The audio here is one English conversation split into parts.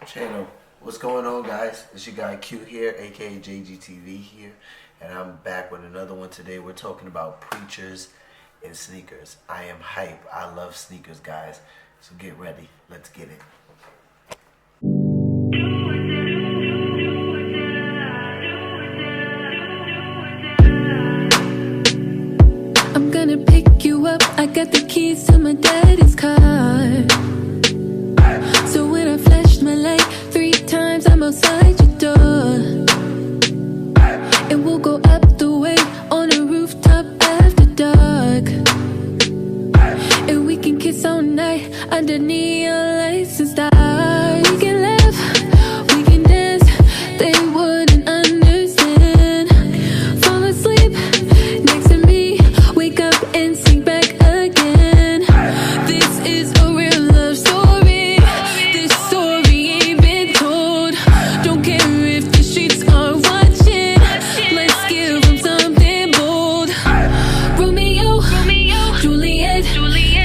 channel. What's going on, guys? It's your guy Q here, aka JGTV here, and I'm back with another one today. We're talking about preachers and sneakers. I am hype. I love sneakers, guys. So get ready. Let's get it. I'm gonna pick you up. I got the keys to my daddy's car. So when I flashed my light 3 times, I'm outside your door. And we'll go up the way on a rooftop after dark. And we can kiss all night under neon lights and stars. We can laugh, we can dance, they wouldn't understand. Fall asleep next to me, wake up and sink back again. This is a real love story. This story ain't been told. Don't care if the streets are watching. Let's give them something bold. Romeo, Juliet,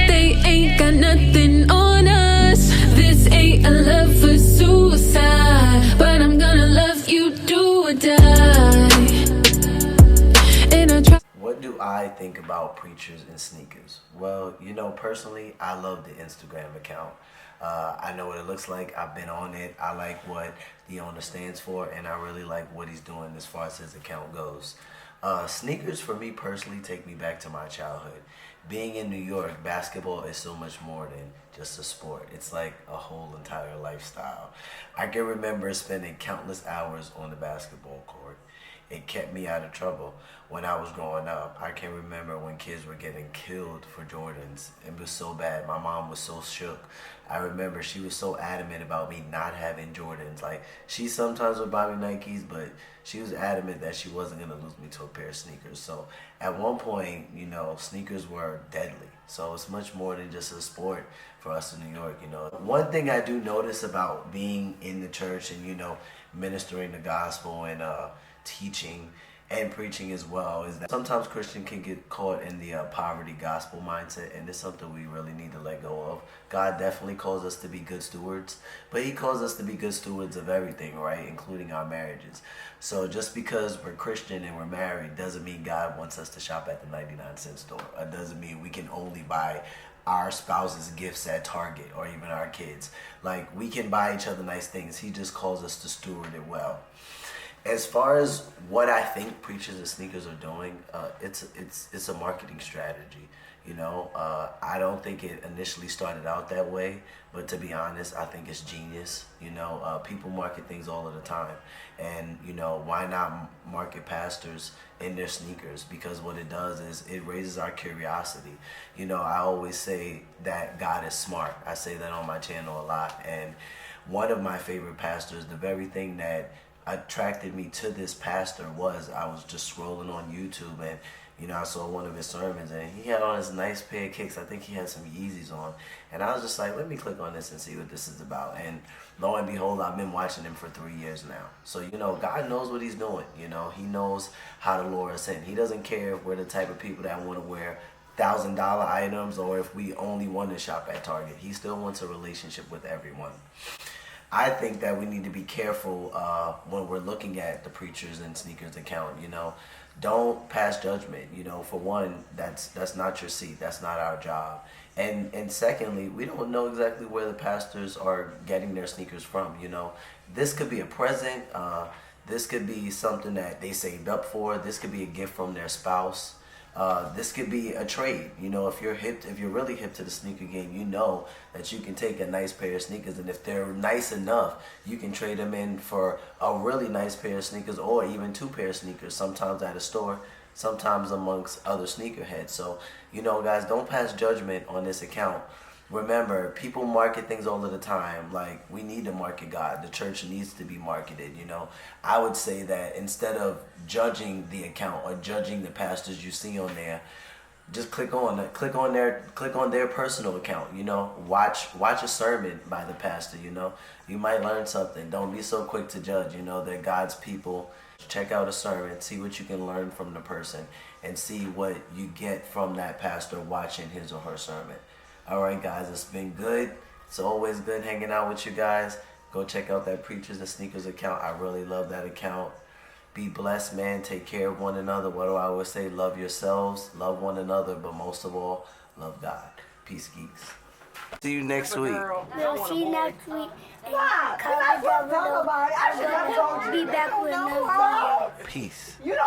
they ain't got nothing on us. This ain't a love for suicide, but I'm gonna love you, do or die. And I try. What do I think about preachers and sneakers? Well, personally, I love the Instagram account. I know what it looks like. I've been on it. I like what the owner stands for, and I really like what he's doing as far as his account goes. Sneakers, for me personally, take me back to my childhood. Being in New York, basketball is so much more than just a sport. It's like a whole entire lifestyle. I can remember spending countless hours on the basketball court. It kept me out of trouble when I was growing up. I can remember when kids were getting killed for Jordans. It was so bad. My mom was so shook. I remember she was so adamant about me not having Jordans. Like, she sometimes would buy me Nikes, but she was adamant that she wasn't going to lose me to a pair of sneakers. So at one point, sneakers were deadly. So it's much more than just a sport for us in New York, One thing I do notice about being in the church and, ministering the gospel and teaching and preaching as well is that sometimes Christian can get caught in the poverty gospel mindset, and it's something we really need to let go of. God definitely calls us to be good stewards, but he calls us to be good stewards of everything, right, including our marriages. So just because we're Christian and we're married doesn't mean God wants us to shop at the 99-cent store. It doesn't mean we can only buy our spouses gifts at Target or even our kids. Like, we can buy each other nice things. He just calls us to steward it well. As far as what I think preachers and sneakers are doing, it's a marketing strategy. I don't think it initially started out that way, but to be honest, I think it's genius. People market things all of the time, and why not market pastors in their sneakers? Because what it does is it raises our curiosity. I always say that God is smart. I say that on my channel a lot, and one of my favorite pastors, the very thing that attracted me to this pastor was I was just scrolling on YouTube, and I saw one of his sermons, and he had on his nice pair of kicks. I think he had some Yeezys on, and I was just like, let me click on this and see what this is about. And lo and behold, I've been watching him for 3 years now. So God knows what he's doing. He knows how to lure us in. He doesn't care if we're the type of people that want to wear $1,000 items or if we only want to shop at Target. He still wants a relationship with everyone. I think that we need to be careful when we're looking at the preachers and sneakers account. Don't pass judgment. For one, that's not your seat. That's not our job. And secondly, we don't know exactly where the pastors are getting their sneakers from. This could be a present. This could be something that they saved up for. This could be a gift from their spouse. This could be a trade. If you're really hip to the sneaker game, that you can take a nice pair of sneakers, and if they're nice enough, you can trade them in for a really nice pair of sneakers, or even 2 pair of sneakers, sometimes at a store, sometimes amongst other sneakerheads. So, guys, don't pass judgment on this account. Remember, people market things all of the time. Like, we need to market God. The church needs to be marketed. I would say that instead of judging the account or judging the pastors you see on there, just click on their personal account. Watch a sermon by the pastor. You might learn something. Don't be so quick to judge. They're God's people. Check out a sermon, see what you can learn from the person, and see what you get from that pastor watching his or her sermon. Alright, guys, it's been good. It's always good hanging out with you guys. Go check out that Preachers and Sneakers account. I really love that account. Be blessed, man. Take care of one another. What do I always say? Love yourselves, love one another, but most of all, love God. Peace, geeks. See you next week. We'll see you next week. And comment down below. I'm going to be back with another video. Peace. Peace.